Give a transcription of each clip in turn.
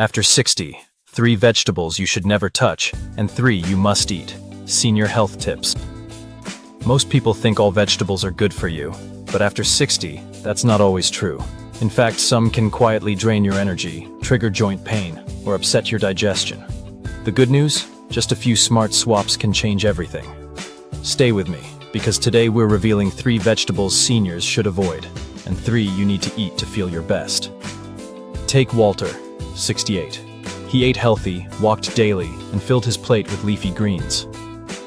After 60, 3 vegetables you should never touch, and 3 you must eat. Senior health tips. Most people think all vegetables are good for you, but after 60, that's not always true. In fact, some can quietly drain your energy, trigger joint pain, or upset your digestion. The good news? Just a few smart swaps can change everything. Stay with me, because today we're revealing 3 vegetables seniors should avoid, and 3 you need to eat to feel your best. Take Walter, 68. He ate healthy, walked daily, and filled his plate with leafy greens.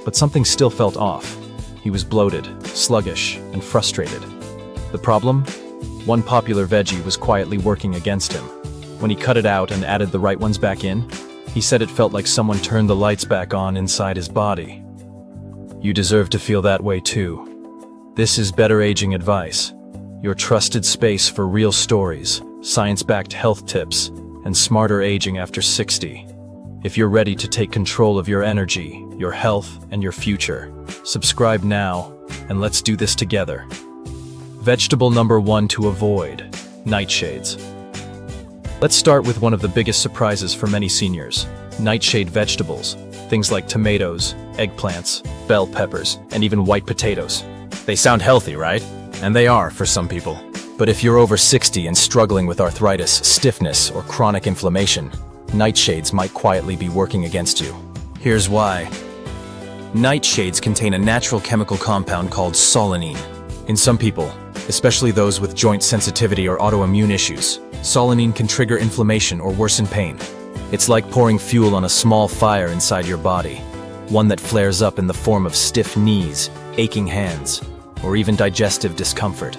But something still felt off. He was bloated, sluggish, and frustrated. The problem? One popular veggie was quietly working against him. When he cut it out and added the right ones back in, he said it felt like someone turned the lights back on inside his body. You deserve to feel that way too. This is Better Aging Advice, your trusted space for real stories, science-backed health tips, and smarter aging after 60. If you're ready to take control of your energy, your health, and your future, subscribe now, and let's do this together. Vegetable number 1 to avoid: nightshades. Let's start with one of the biggest surprises for many seniors: nightshade vegetables. Things like tomatoes, eggplants, bell peppers, and even white potatoes. They sound healthy, right? And they are for some people. But if you're over 60 and struggling with arthritis, stiffness, or chronic inflammation, nightshades might quietly be working against you. Here's why. Nightshades contain a natural chemical compound called solanine. In some people, especially those with joint sensitivity or autoimmune issues, solanine can trigger inflammation or worsen pain. It's like pouring fuel on a small fire inside your body, one that flares up in the form of stiff knees, aching hands, or even digestive discomfort.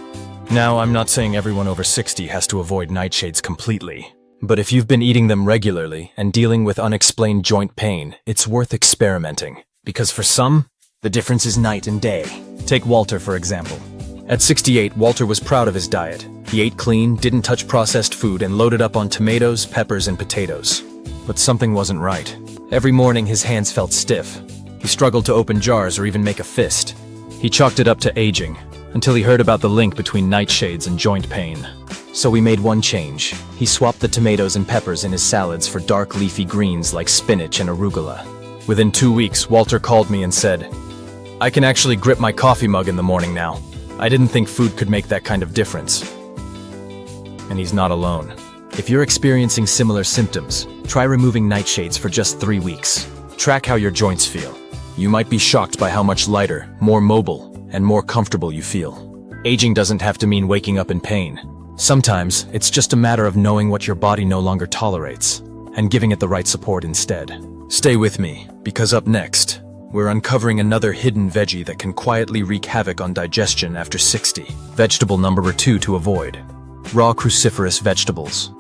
Now, I'm not saying everyone over 60 has to avoid nightshades completely, but if you've been eating them regularly and dealing with unexplained joint pain, it's worth experimenting. Because for some, the difference is night and day. Take Walter, for example. At 68, Walter was proud of his diet. He ate clean, didn't touch processed food, and loaded up on tomatoes, peppers, and potatoes. But something wasn't right. Every morning, his hands felt stiff. He struggled to open jars or even make a fist. He chalked it up to aging, until he heard about the link between nightshades and joint pain. So we made one change. He swapped the tomatoes and peppers in his salads for dark leafy greens like spinach and arugula. Within 2 weeks, Walter called me and said, "I can actually grip my coffee mug in the morning now. I didn't think food could make that kind of difference." And he's not alone. If you're experiencing similar symptoms, try removing nightshades for just 3 weeks. Track how your joints feel. You might be shocked by how much lighter, more mobile, and more comfortable you feel. Aging doesn't have to mean waking up in pain. Sometimes, it's just a matter of knowing what your body no longer tolerates, and giving it the right support instead. Stay with me, because up next, we're uncovering another hidden veggie that can quietly wreak havoc on digestion after 60. Vegetable number 2 to avoid: raw cruciferous vegetables.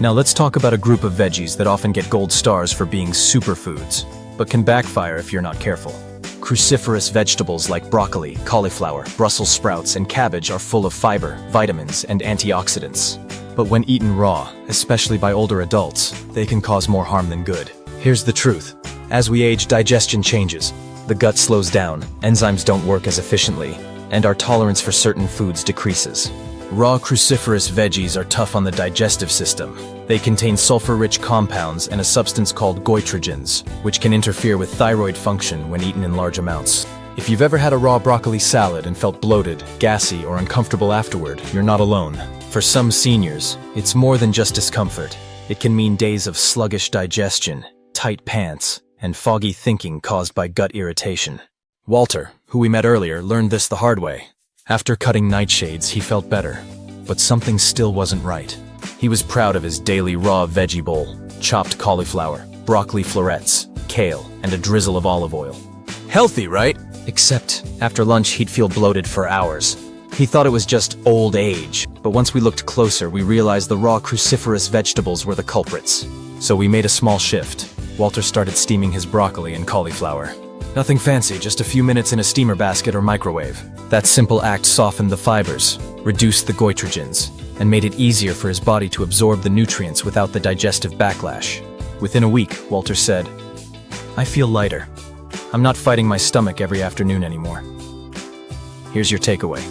Now let's talk about a group of veggies that often get gold stars for being superfoods, but can backfire if you're not careful. Cruciferous vegetables like broccoli, cauliflower, Brussels sprouts, and cabbage are full of fiber, vitamins, and antioxidants. But when eaten raw, especially by older adults, they can cause more harm than good. Here's the truth. As we age, digestion changes. The gut slows down, enzymes don't work as efficiently, and our tolerance for certain foods decreases. Raw cruciferous veggies are tough on the digestive system. They contain sulfur-rich compounds and a substance called goitrogens, which can interfere with thyroid function when eaten in large amounts. If you've ever had a raw broccoli salad and felt bloated, gassy, or uncomfortable afterward, you're not alone. For some seniors, it's more than just discomfort. It can mean days of sluggish digestion, tight pants, and foggy thinking caused by gut irritation. Walter, who we met earlier, learned this the hard way. After cutting nightshades, he felt better, but something still wasn't right. He was proud of his daily raw veggie bowl: chopped cauliflower, broccoli florets, kale, and a drizzle of olive oil. Healthy, right? Except, after lunch, he'd feel bloated for hours. He thought it was just old age, but once we looked closer, we realized the raw cruciferous vegetables were the culprits. So we made a small shift. Walter started steaming his broccoli and cauliflower. Nothing fancy, just a few minutes in a steamer basket or microwave. That simple act softened the fibers, reduced the goitrogens, and made it easier for his body to absorb the nutrients without the digestive backlash. Within a week, Walter said, "I feel lighter. I'm not fighting my stomach every afternoon anymore." Here's your takeaway.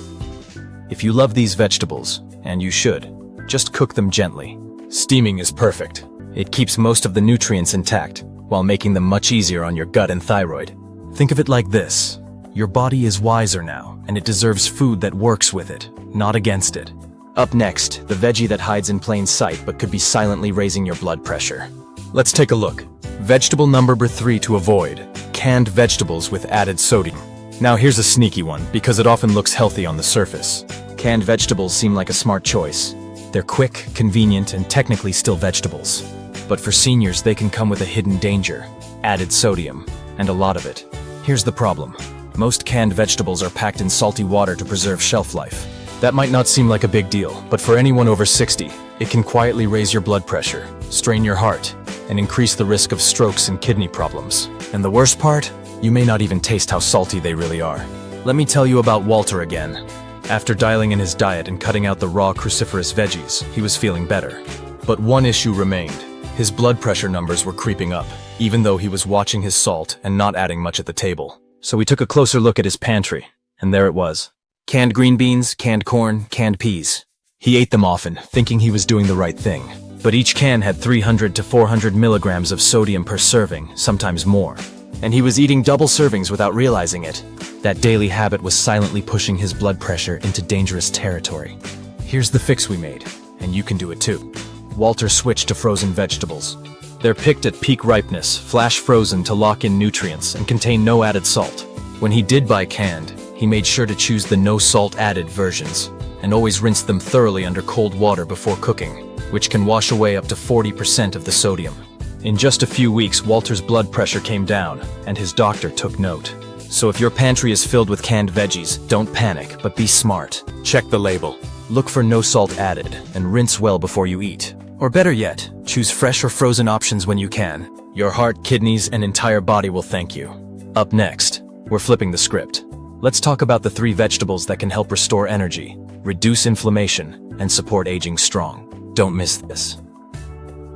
If you love these vegetables, and you should, just cook them gently. Steaming is perfect. It keeps most of the nutrients intact, while making them much easier on your gut and thyroid. Think of it like this. Your body is wiser now, and it deserves food that works with it, not against it. Up next, the veggie that hides in plain sight but could be silently raising your blood pressure. Let's take a look. Vegetable number 3 to avoid: canned vegetables with added sodium. Now here's a sneaky one, because it often looks healthy on the surface. Canned vegetables seem like a smart choice. They're quick, convenient, and technically still vegetables. But for seniors, they can come with a hidden danger: added sodium, and a lot of it. Here's the problem. Most canned vegetables are packed in salty water to preserve shelf life. That might not seem like a big deal, but for anyone over 60, it can quietly raise your blood pressure, strain your heart, and increase the risk of strokes and kidney problems. And the worst part? You may not even taste how salty they really are. Let me tell you about Walter again. After dialing in his diet and cutting out the raw cruciferous veggies, he was feeling better. But one issue remained. His blood pressure numbers were creeping up, even though he was watching his salt and not adding much at the table. So we took a closer look at his pantry, and there it was. Canned green beans, canned corn, canned peas. He ate them often, thinking he was doing the right thing. But each can had 300 to 400 milligrams of sodium per serving, sometimes more. And he was eating double servings without realizing it. That daily habit was silently pushing his blood pressure into dangerous territory. Here's the fix we made, and you can do it too. Walter switched to frozen vegetables. They're picked at peak ripeness, flash frozen to lock in nutrients, and contain no added salt. When he did buy canned, he made sure to choose the no salt added versions, and always rinse them thoroughly under cold water before cooking, which can wash away up to 40% of the sodium. In just a few weeks, Walter's blood pressure came down, and his doctor took note. So if your pantry is filled with canned veggies, don't panic, but be smart. Check the label. Look for no salt added, and rinse well before you eat. Or better yet, choose fresh or frozen options when you can. Your heart, kidneys, and entire body will thank you. Up next, we're flipping the script. Let's talk about the 3 vegetables that can help restore energy, reduce inflammation, and support aging strong. Don't miss this.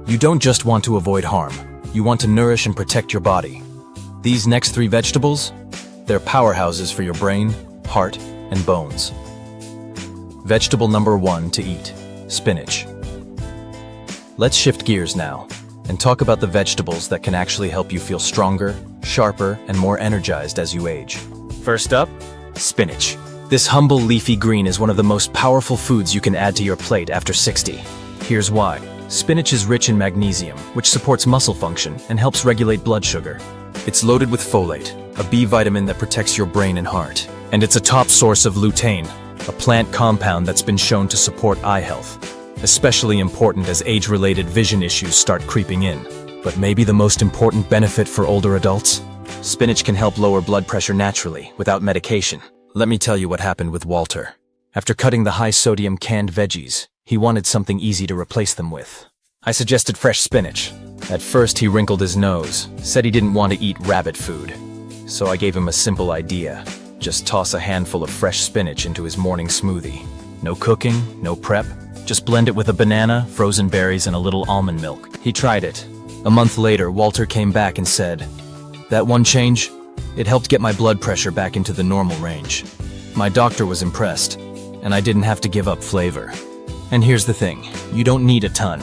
You don't just want to avoid harm. You want to nourish and protect your body. These next 3 vegetables? They're powerhouses for your brain, heart, and bones. Vegetable number 1 to eat: spinach. Let's shift gears now and talk about the vegetables that can actually help you feel stronger, sharper, and more energized as you age. First up, spinach. This humble leafy green is one of the most powerful foods you can add to your plate after 60. Here's why. Spinach is rich in magnesium, which supports muscle function and helps regulate blood sugar. It's loaded with folate, a B vitamin that protects your brain and heart. And it's a top source of lutein, a plant compound that's been shown to support eye health. Especially important as age-related vision issues start creeping in. But maybe the most important benefit for older adults? Spinach can help lower blood pressure naturally, without medication. Let me tell you what happened with Walter. After cutting the high-sodium canned veggies, he wanted something easy to replace them with. I suggested fresh spinach. At first, he wrinkled his nose, said he didn't want to eat rabbit food. So I gave him a simple idea. Just toss a handful of fresh spinach into his morning smoothie. No cooking, no prep. Just blend it with a banana, frozen berries, and a little almond milk. He tried it. A month later, Walter came back and said, "That one change? It helped get my blood pressure back into the normal range." My doctor was impressed, and I didn't have to give up flavor. And here's the thing, you don't need a ton.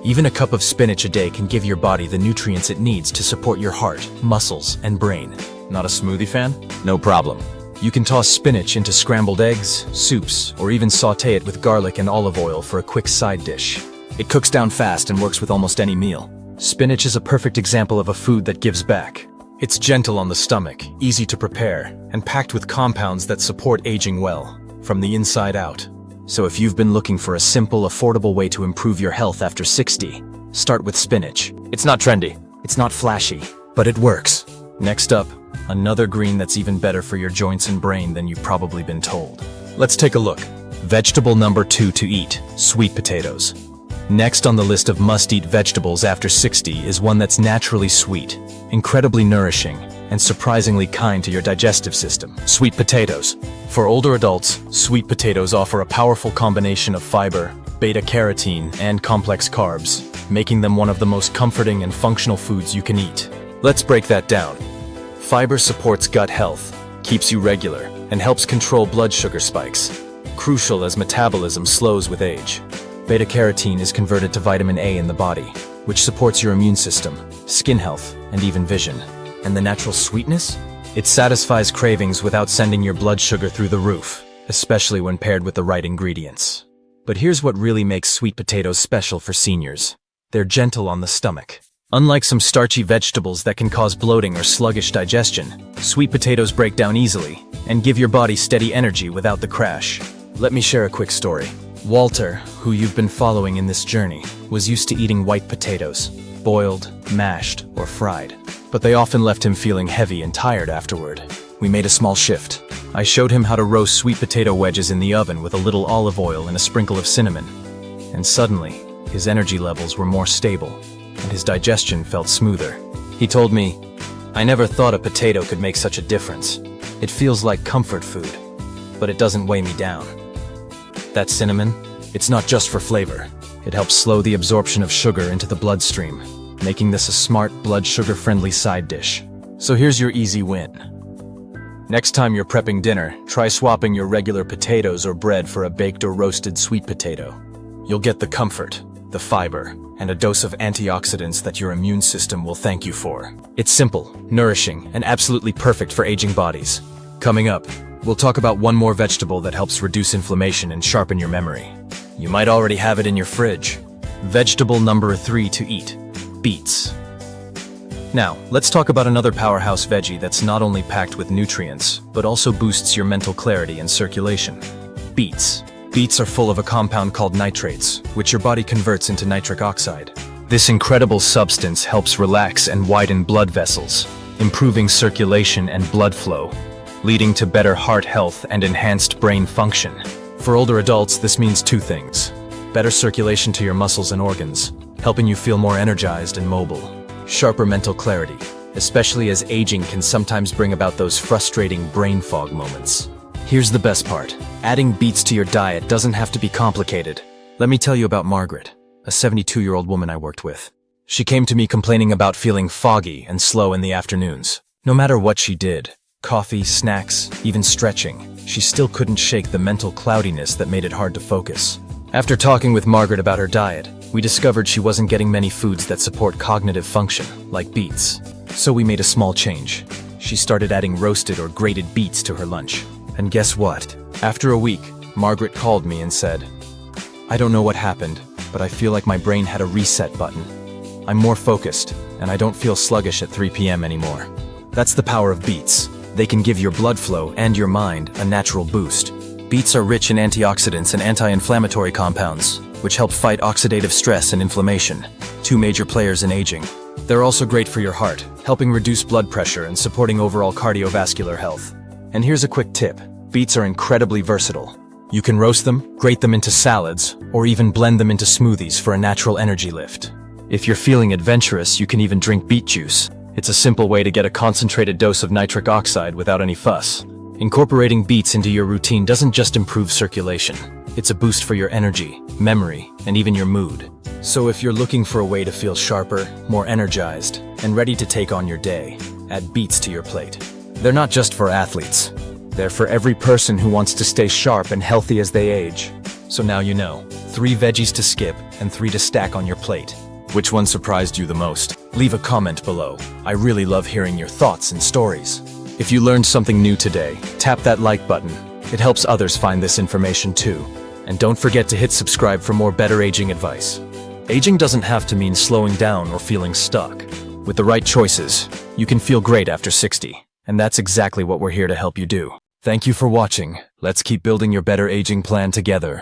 Even a cup of spinach a day can give your body the nutrients it needs to support your heart, muscles, and brain. Not a smoothie fan? No problem. You can toss spinach into scrambled eggs, soups, or even saute it with garlic and olive oil for a quick side dish. It cooks down fast and works with almost any meal. Spinach is a perfect example of a food that gives back. It's gentle on the stomach, easy to prepare, and packed with compounds that support aging well, from the inside out. So if you've been looking for a simple, affordable way to improve your health after 60, start with spinach. It's not trendy, it's not flashy, but it works. Next up, another green that's even better for your joints and brain than you've probably been told. Let's take a look. Vegetable number 2 to eat: sweet potatoes. Next on the list of must-eat vegetables after 60 is one that's naturally sweet, incredibly nourishing, and surprisingly kind to your digestive system: sweet potatoes. For older adults, sweet potatoes offer a powerful combination of fiber, beta-carotene, and complex carbs, making them one of the most comforting and functional foods you can eat. Let's break that down. Fiber supports gut health, keeps you regular, and helps control blood sugar spikes, crucial as metabolism slows with age. Beta-carotene is converted to vitamin A in the body, which supports your immune system, skin health, and even vision. And the natural sweetness? It satisfies cravings without sending your blood sugar through the roof, especially when paired with the right ingredients. But here's what really makes sweet potatoes special for seniors. They're gentle on the stomach. Unlike some starchy vegetables that can cause bloating or sluggish digestion, sweet potatoes break down easily and give your body steady energy without the crash. Let me share a quick story. Walter, who you've been following in this journey, was used to eating white potatoes, boiled, mashed, or fried. But they often left him feeling heavy and tired afterward. We made a small shift. I showed him how to roast sweet potato wedges in the oven with a little olive oil and a sprinkle of cinnamon. And suddenly, his energy levels were more stable, and his digestion felt smoother. He told me, "I never thought a potato could make such a difference. It feels like comfort food, but it doesn't weigh me down." That cinnamon, it's not just for flavor. It helps slow the absorption of sugar into the bloodstream, making this a smart, blood sugar-friendly side dish. So here's your easy win. Next time you're prepping dinner, try swapping your regular potatoes or bread for a baked or roasted sweet potato. You'll get the comfort, the fiber, and a dose of antioxidants that your immune system will thank you for. It's simple, nourishing, and absolutely perfect for aging bodies. Coming up, we'll talk about one more vegetable that helps reduce inflammation and sharpen your memory. You might already have it in your fridge. Vegetable number 3 to eat: beets. Now, let's talk about another powerhouse veggie that's not only packed with nutrients, but also boosts your mental clarity and circulation. Beets. Beets are full of a compound called nitrates, which your body converts into nitric oxide. This incredible substance helps relax and widen blood vessels, improving circulation and blood flow, leading to better heart health and enhanced brain function. For older adults, this means two things: better circulation to your muscles and organs, helping you feel more energized and mobile; sharper mental clarity, especially as aging can sometimes bring about those frustrating brain fog moments. Here's the best part: adding beets to your diet doesn't have to be complicated. Let me tell you about Margaret, a 72-year-old woman I worked with. She came to me complaining about feeling foggy and slow in the afternoons. No matter what she did, coffee, snacks, even stretching, she still couldn't shake the mental cloudiness that made it hard to focus. After talking with Margaret about her diet, we discovered she wasn't getting many foods that support cognitive function, like beets. So we made a small change. She started adding roasted or grated beets to her lunch. And guess what? After a week, Margaret called me and said, "I don't know what happened, but I feel like my brain had a reset button. I'm more focused, and I don't feel sluggish at 3 p.m. anymore." That's the power of beets. They can give your blood flow and your mind a natural boost. Beets are rich in antioxidants and anti-inflammatory compounds, which help fight oxidative stress and inflammation, two major players in aging. They're also great for your heart, helping reduce blood pressure and supporting overall cardiovascular health. And here's a quick tip: beets are incredibly versatile. You can roast them, grate them into salads, or even blend them into smoothies for a natural energy lift. If you're feeling adventurous, you can even drink beet juice. It's a simple way to get a concentrated dose of nitric oxide without any fuss. Incorporating beets into your routine doesn't just improve circulation. It's a boost for your energy, memory, and even your mood. So if you're looking for a way to feel sharper, more energized, and ready to take on your day, add beets to your plate. They're not just for athletes. They're for every person who wants to stay sharp and healthy as they age. So now you know, 3 veggies to skip and 3 to stack on your plate. Which one surprised you the most? Leave a comment below. I really love hearing your thoughts and stories. If you learned something new today, tap that like button. It helps others find this information too. And don't forget to hit subscribe for more better aging advice. Aging doesn't have to mean slowing down or feeling stuck. With the right choices, you can feel great after 60. And that's exactly what we're here to help you do. Thank you for watching. Let's keep building your better aging plan together.